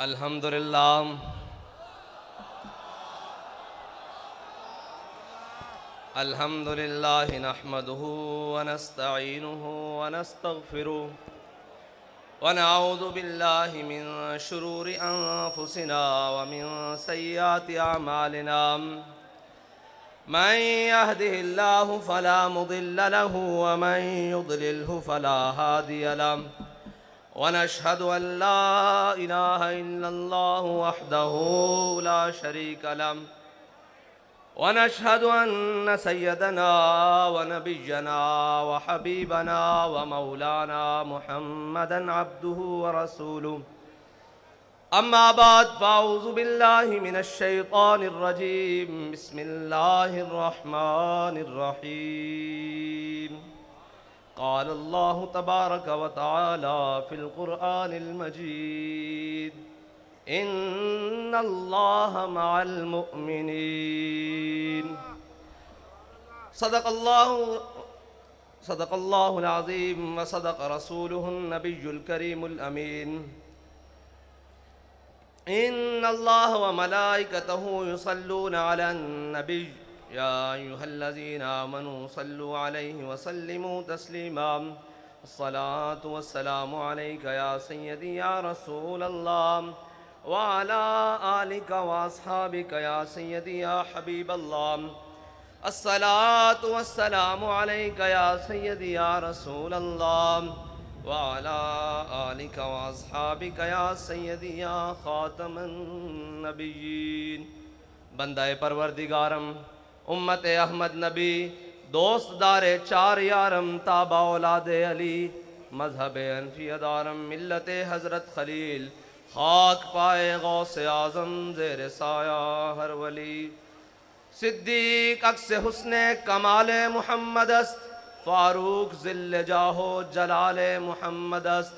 अल्हम्दुलिल्लाह अल्हम्दुलिल्लाह नहमदुहु व नस्तईनुहु व नस्तगफिरुहु व नऊज़ु बिल्लाहि मिन शुरूरि अनफुसिना व मिन सय्यिआति अमालिना मन यहदिहिल्लाहु फला मुदिल्ल लहु व मन युद्लिल्हु फला हादिय लहु व नशहदु अन ला इलाहा इल्लल्लाहु वहदहु ला शरीका लहु व नशहदु अन्न सय्यदना व नबिय्यना व हबीबना व मौलाना मुहम्मदन अब्दुहु व रसूलुहु अम्मा बाद फ़अऊज़ु बिल्लाहि मिनश शैतानिर रजीम बिस्मिल्लाहिर रहमानिर रहीम क़ाल अल्लाहु तबारक व तआला फ़िल क़ुरआनिल मजीद इन्नल्लाह मअल मुअमिनीन सदक़ल्लाहुल अज़ीम व सदक़ रसूलुहुन नबियुल करीमुल अमीन इन्नल्लाह व मलाइकतहु युसल्लूना अलन नबी या अय्युहल्लज़ीना आमनू सल्लु अलैहि व सल्लिमू तस्लीमा अस्सलातु वस्सलामु अलैका या सय्यदी या रसूलल्लाह व अला आलिका व अस्हाबिका या सय्यदी या हबीबल्लाह अस्सलातु वस्सलामु अलैका या सय्यदी या रसूलल्लाह व अला आलिका व अस्हाबिका या सय्यदी या खातमन नबिय्यीन। बंदाए परवरदिगारम उम्मत अहमद नबी दोस्तदारे चार यारम ताबा औलादे अली मजहब अनफियदारम मिल्लत हज़रत खलील खाक पाए गौसे आज़म ज़ेर साया हर वली सिद्दीक अक्स हुस्ने कमाले मुहम्मदस्त फारूक ज़िल्ले जाहो जलाले मुहम्मदस्त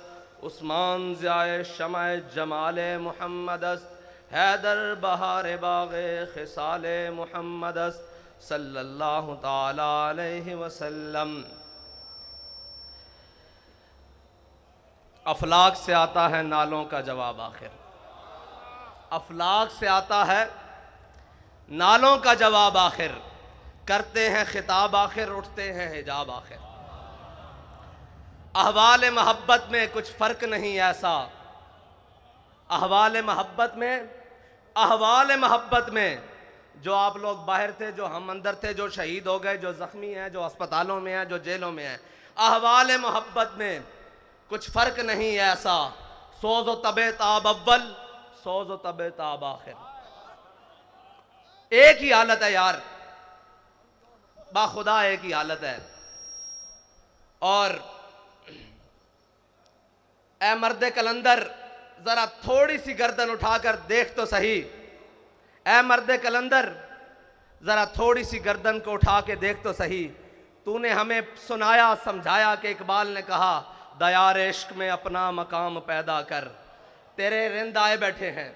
उस्मान ज़ियाए शमाए जमाले मुहम्मदस्त हैदर बहारे बाग़े खिसाले मुहम्मदस्त सल्लल्लाहु ताला अलैहि वसल्लम। अफलाक से आता है नालों का जवाब आखिर, अफलाक से आता है नालों का जवाब आखिर, करते हैं खिताब आखिर, उठते हैं हिजाब आखिर। अहवाल मोहब्बत में कुछ फ़र्क नहीं ऐसा, अहवाल मोहब्बत में जो आप लोग बाहर थे, जो हम अंदर थे, जो शहीद हो गए, जो ज़ख्मी हैं, जो अस्पतालों में हैं, जो जेलों में हैं, अहवाल मोहब्बत में कुछ फ़र्क नहीं ऐसा। सोज़ व तबे ताब अव्वल, सोज़ व तबे ताब आखिर, एक ही हालत है यार, बाखुदा एक ही हालत है। और ए मर्द कलंदर जरा थोड़ी सी गर्दन उठाकर देख तो सही, ए मर्द कलंदर जरा थोड़ी सी गर्दन को उठा के देख तो सही। तूने हमें सुनाया समझाया कि इकबाल ने कहा दयार इश्क में अपना मकाम पैदा कर। तेरे रिंद आए बैठे हैं,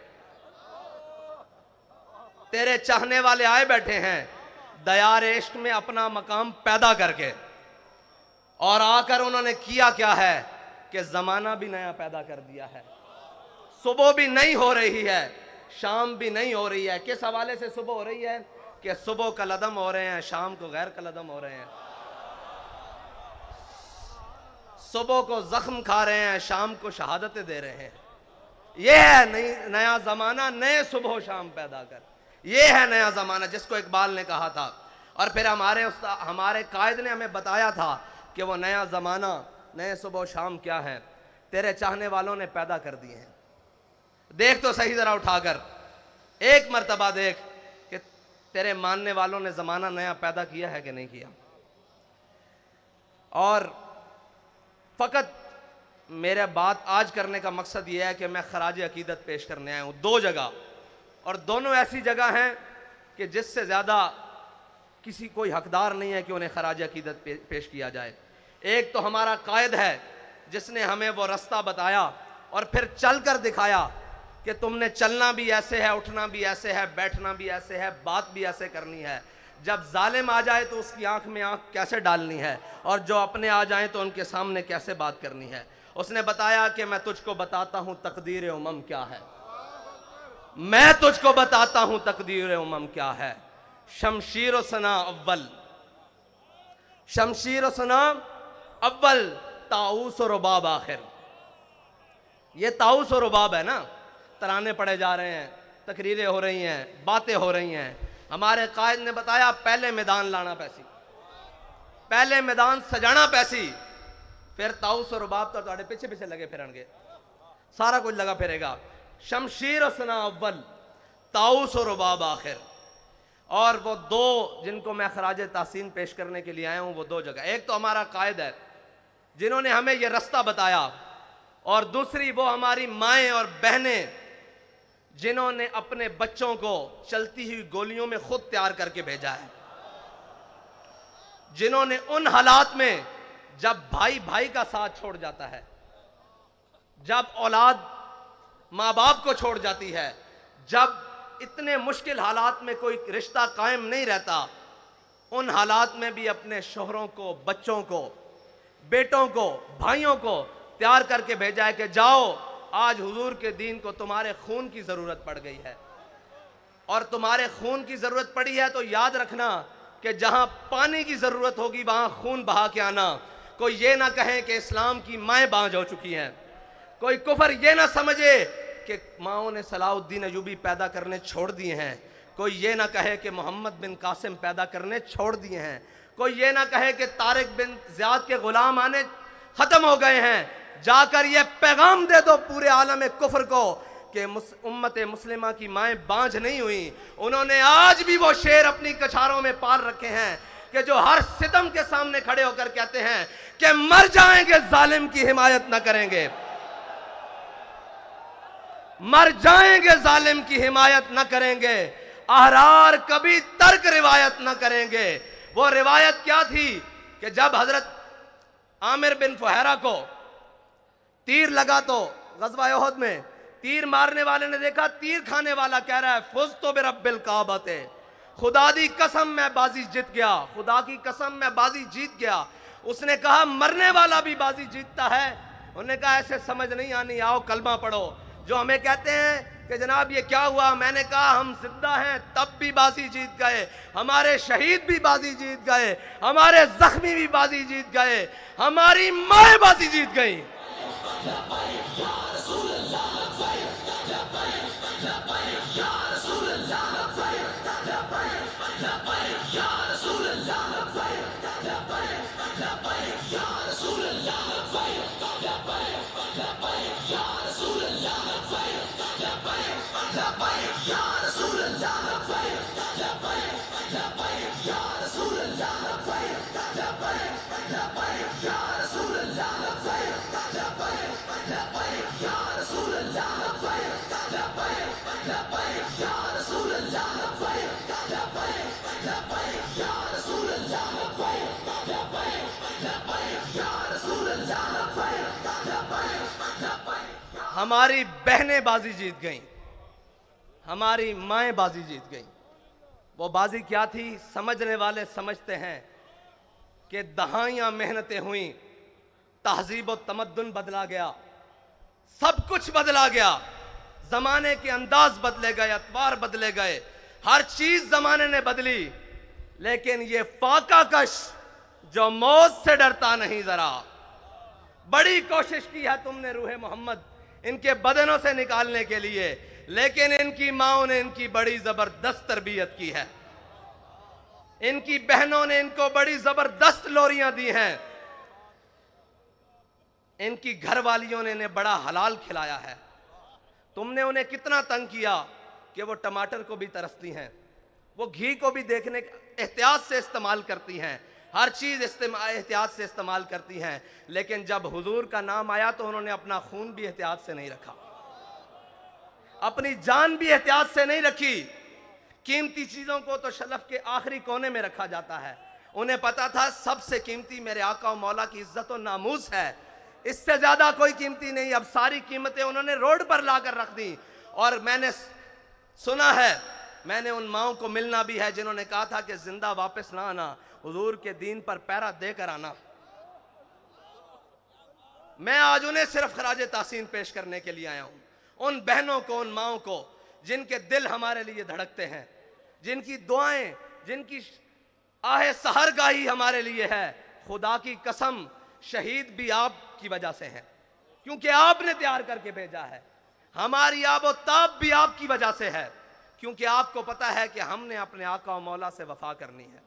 तेरे चाहने वाले आए बैठे हैं दयार इश्क में अपना मकाम पैदा करके, और आकर उन्होंने किया क्या है कि ज़माना भी नया पैदा कर दिया है। सुबह भी नई हो रही है, शाम भी नहीं हो रही है। किस हवाले से सुबह हो रही है कि सुबह कलदम हो रहे हैं, शाम को गैर कलदम हो रहे हैं। सुबह को जख्म खा रहे हैं, शाम को शहादतें दे रहे हैं। यह है नया ज़माना, नए सुबह शाम पैदा कर, यह है नया ज़माना जिसको इकबाल ने कहा था। और फिर हमारे कायद ने हमें बताया था कि वो नया ज़माना, नए सुबह शाम क्या है, तेरे चाहने वालों ने पैदा कर दिए हैं। देख तो सही जरा उठाकर, एक मर्तबा देख कि तेरे मानने वालों ने ज़माना नया पैदा किया है कि नहीं किया। और फ़कत मेरा बात आज करने का मकसद यह है कि मैं खराज अकीदत पेश करने आया हूँ दो जगह, और दोनों ऐसी जगह हैं कि जिससे ज़्यादा किसी कोई हकदार नहीं है कि उन्हें खराज अकीदत पेश किया जाए। एक तो हमारा कायद है जिसने हमें वो रास्ता बताया और फिर चल कर दिखाया कि तुमने चलना भी ऐसे है, उठना भी ऐसे है, बैठना भी ऐसे है, बात भी ऐसे करनी है। जब जालिम आ जाए तो उसकी आंख में आंख कैसे डालनी है, और जो अपने आ जाएं तो उनके सामने कैसे बात करनी है। उसने बताया कि मैं तुझको बताता हूँ तकदीर उमम क्या है। मैं तुझको बताता हूं तकदीर उमम क्या है। शमशीर व सना अव्वल, शमशीर व सना अव्वल, ताऊस और रुबाब आखिर। ये ताऊस और रुबाब है ना, तराने पढ़े जा रहे हैं, तकरीरें हो रही हैं, बातें हो रही हैं। हमारे कायद ने बताया पहले मैदान लाना पैसी, पहले मैदान सजाना पैसी, फिर ताऊस और रुबाब तो ਤੁਹਾਡੇ पीछे पीछे लगे फिरनगे, सारा कुछ लगा फिरेगा। शमशीर और सना अव्वल, ताऊस और रुबाब आखिर। और वो दो जिनको मैं खराज तासीन पेश करने के लिए आया हूं, वो दो जगह, एक तो हमारा कायद है जिन्होंने हमें ये रास्ता बताया, और दूसरी वो हमारी माएँ और बहनें जिन्होंने अपने बच्चों को चलती हुई गोलियों में खुद तैयार करके भेजा है, जिन्होंने उन हालात में जब भाई भाई का साथ छोड़ जाता है, जब औलाद माँ बाप को छोड़ जाती है, जब इतने मुश्किल हालात में कोई रिश्ता कायम नहीं रहता, उन हालात में भी अपने शोहरों को, बच्चों को, बेटों को, भाइयों को तैयार करके भेजा है कि जाओ, आज हुजूर के दीन को तुम्हारे खून की जरूरत पड़ गई है, और तुम्हारे खून की जरूरत पड़ी है तो याद रखना कि जहां पानी की जरूरत होगी वहां खून बहा के आना। कोई ये ना कहे कि इस्लाम की माएँ बांझ हो चुकी हैं, कोई कुफर ये ना समझे कि माओं ने सलाउद्दीन अयूबी पैदा करने छोड़ दिए हैं, कोई ये ना कहे कि मोहम्मद बिन कासिम पैदा करने छोड़ दिए हैं, कोई ये ना कहे कि तारिक बिन ज़ियाद के गुलाम आने खत्म हो गए हैं। जाकर ये पैगाम दे दो पूरे आलम कुफर को कि उम्मत मुस्लिमा की माएँ बांझ नहीं हुई। उन्होंने आज भी वो शेर अपनी कछारों में पाल रखे हैं कि जो हर सितम के सामने खड़े होकर कहते हैं कि मर जाएंगे जालिम की हिमायत न करेंगे, मर जाएंगे जालिम की हिमायत न करेंगे, अहरार कभी तर्क रिवायत न करेंगे। वो रिवायत क्या थी कि जब हजरत आमिर बिन फुहैरा को तीर लगा तो गज़वा उहद में तीर मारने वाले ने देखा तीर खाने वाला कह रहा है फुज़ तो बिरब्बिल काबते, खुदा दी कसम मैं बाजी जीत गया, खुदा की कसम मैं बाजी जीत गया। उसने कहा मरने वाला भी बाजी जीतता है। उन्होंने कहा ऐसे समझ नहीं आनी, आओ कलमा पढ़ो। जो हमें कहते हैं कि जनाब ये क्या हुआ, मैंने कहा हम जिंदा हैं तब भी बाजी जीत गए, हमारे शहीद भी बाजी जीत गए, हमारे जख्मी भी बाजी जीत गए, हमारी माँ बाजी जीत गई। हमारी बहनें बाजी जीत गईं, हमारी माएँ बाजी जीत गईं। वो बाजी क्या थी? समझने वाले समझते हैं कि दहाइयाँ मेहनतें हुई, तहजीब और तमद्दुन बदला गया, सब कुछ बदला गया, जमाने के अंदाज बदले गए, अतवार बदले गए, हर चीज जमाने ने बदली, लेकिन ये फाका कश जो मौत से डरता नहीं, जरा बड़ी कोशिश की है तुमने रूहे मोहम्मद इनके बदनों से निकालने के लिए, लेकिन इनकी माओं ने इनकी बड़ी जबरदस्त तरबियत की है, इनकी बहनों ने इनको बड़ी जबरदस्त लोरियां दी हैं, इनकी घरवालियों ने इन्हें बड़ा हलाल खिलाया है। तुमने उन्हें कितना तंग किया कि वो टमाटर को भी तरसती हैं, वो घी को भी देखने एहतियात से इस्तेमाल करती हैं, हर चीज एहतियात से इस्तेमाल करती हैं, लेकिन जब हुजूर का नाम आया तो उन्होंने अपना खून भी एहतियात से नहीं रखा, अपनी जान भी एहतियात से नहीं रखी। कीमती चीजों को तो शलफ के आखिरी कोने में रखा जाता है। उन्हें पता था सबसे कीमती मेरे आका और मौला की इज्जत और नामूस है, इससे ज्यादा कोई कीमती नहीं। अब सारी कीमतें उन्होंने रोड पर लाकर रख दी। और मैंने सुना है, मैंने उन माओं को मिलना भी है जिन्होंने कहा था कि जिंदा वापस ना आना, हुजूर के दीन पर पैरा देकर आना। मैं आज उन्हें सिर्फ खराज तासीन पेश करने के लिए आया हूं, उन बहनों को, उन माओं को जिनके दिल हमारे लिए धड़कते हैं, जिनकी दुआएं, जिनकी आहे सहरगाही हमारे लिए है। खुदा की कसम, शहीद भी आपकी वजह से हैं, क्योंकि आपने तैयार करके भेजा है। हमारी आबोताब भी आपकी वजह से है, क्योंकि आपको पता है कि हमने अपने आका और मौला से वफा करनी है।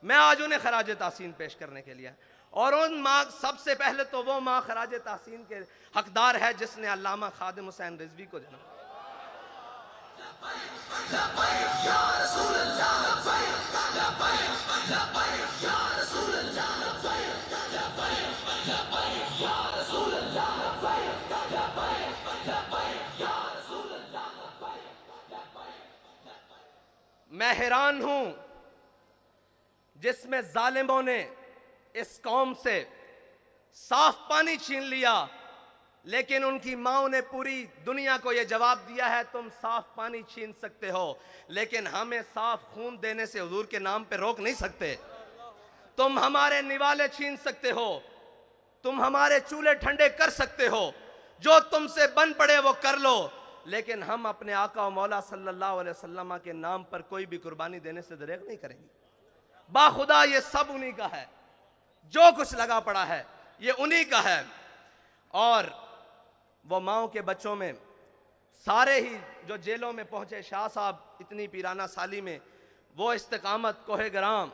मैं आज उन्हें खराज तहसीन पेश करने के लिए, और उन माँ, सबसे पहले तो वो माँ खराज तहसीन के हकदार है जिसने अल्लामा खादिम हुसैन रिजवी को जन्म। मैं हैरान हूं जिसमें जालिमों ने इस कौम से साफ पानी छीन लिया, लेकिन उनकी माओं ने पूरी दुनिया को यह जवाब दिया है, तुम साफ पानी छीन सकते हो, लेकिन हमें साफ खून देने से हुजूर के नाम पे रोक नहीं सकते। तुम हमारे निवाले छीन सकते हो, तुम हमारे चूल्हे ठंडे कर सकते हो, जो तुमसे बन पड़े वो कर लो, लेकिन हम अपने आका और मौला सल्लल्लाहु अलैहि वसल्लम के नाम पर कोई भी कुर्बानी देने से दरेक नहीं करेंगे। बाखुदा ये सब उन्हीं का है, जो कुछ लगा पड़ा है ये उन्हीं का है। और वो माओं के बच्चों में सारे ही जो जेलों में पहुंचे शाह साहब इतनी पीराना साली में, वो इस्तिकामत कोहे गराम,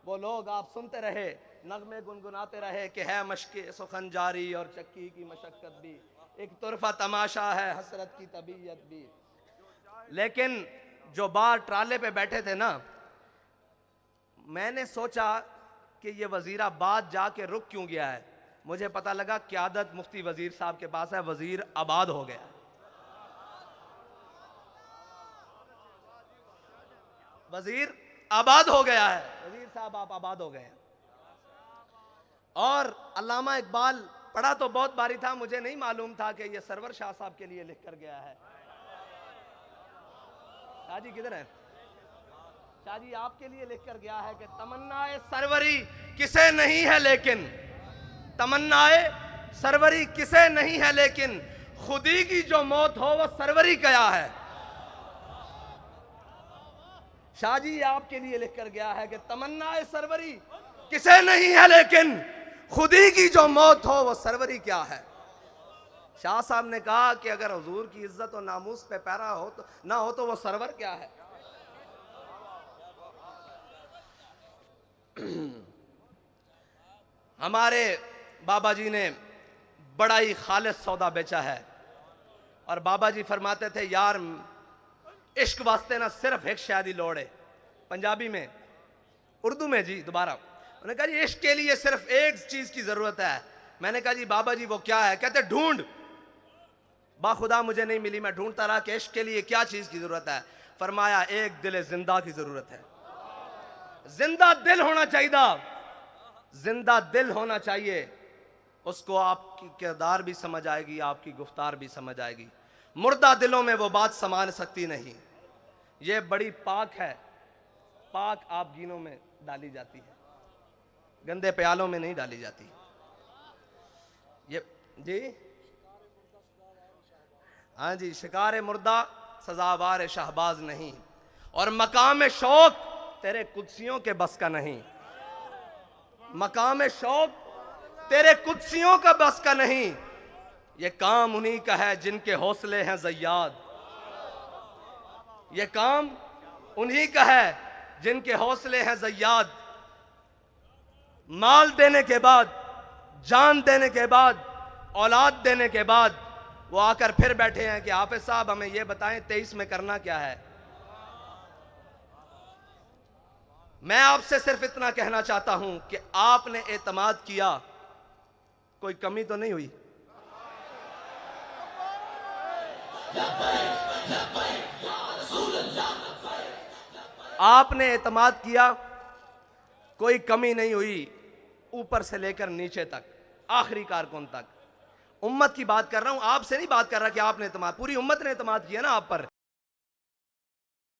वो लोग आप सुनते रहे, नगमे गुनगुनाते रहे कि है मशक़े सुखन जारी और चक्की की मशक्क़त भी, एक तुरफा तमाशा है हसरत की तबीयत भी। लेकिन जो बाहर ट्राले पे बैठे थे ना, मैंने सोचा कि ये वजीराबाद जाके रुक क्यों गया है। मुझे पता लगा क़यादत मुफ्ती वजीर साहब के पास है, वजीर आबाद हो गया, वजीर आबाद हो गया है, वजीर साहब आप आबाद हो गए हैं। और अल्लामा इकबाल पढ़ा तो बहुत बारी था, मुझे नहीं मालूम था कि ये सरवर शाह साहब के लिए लिख कर गया है। शाह जी किधर है? शाह जी आपके लिए लिख कर गया है कि तमन्नाए सरवरी किसे नहीं है लेकिन, तमन्नाए सरवरी किसे नहीं है लेकिन, खुदी की जो मौत हो वो सरवरी क्या है। शाह जी आपके लिए लिख कर गया है कि तमन्नाए सरवरी किसे नहीं है लेकिन, खुदी की जो मौत हो वो सरवरी क्या है। शाह साहब ने कहा कि अगर हुजूर की इज्जत और नामूस पे पैरा हो तो ना हो तो वो सरवर क्या है। हमारे बाबा जी ने बड़ा ही खालिस सौदा बेचा है, और बाबा जी फरमाते थे यार इश्क वास्ते ना सिर्फ एक शादी लोड़ है। पंजाबी में, उर्दू में जी दोबारा उन्होंने कहा जी इश्क के लिए सिर्फ एक चीज की जरूरत है। मैंने कहा जी बाबा जी वो क्या है? कहते ढूंढ। बाखुदा मुझे नहीं मिली, मैं ढूंढता रहा कि इश्क के लिए क्या चीज की जरूरत है। फरमाया एक दिल जिंदा की जरूरत है। जिंदा दिल होना चाहिए, जिंदा दिल होना चाहिए, उसको आपकी किरदार भी समझ आएगी, आपकी गुफ्तार भी समझ आएगी। मुर्दा दिलों में वो बात समान सकती नहीं। ये बड़ी पाक है, पाक आप गीनों में डाली जाती है, गंदे प्यालों में नहीं डाली जाती। ये जी हाँ जी, शिकार मुर्दा सजावार शहबाज नहीं, और मकाम शौक तेरे कुदसियों के बस का नहीं। मकाम शौक तेरे कुदसियों का बस का नहीं। ये काम उन्हीं का है जिनके हौसले हैं ज़य्याद। ये काम उन्हीं का है जिनके हौसले हैं ज़य्याद। माल देने के बाद, जान देने के बाद, औलाद देने के बाद वो आकर फिर बैठे हैं कि हाफिज साहब हमें ये बताएं 23 में करना क्या है। मैं आपसे सिर्फ इतना कहना चाहता हूं कि आपने एतमाद किया, कोई कमी तो नहीं हुई। आपने एतमाद किया, कोई कमी नहीं हुई, ऊपर से लेकर नीचे तक, आखिरी कारकुन तक। उम्मत की बात कर रहा हूं, आपसे नहीं बात कर रहा कि आपने एतमाद, पूरी उम्मत ने एतमाद किया ना आप पर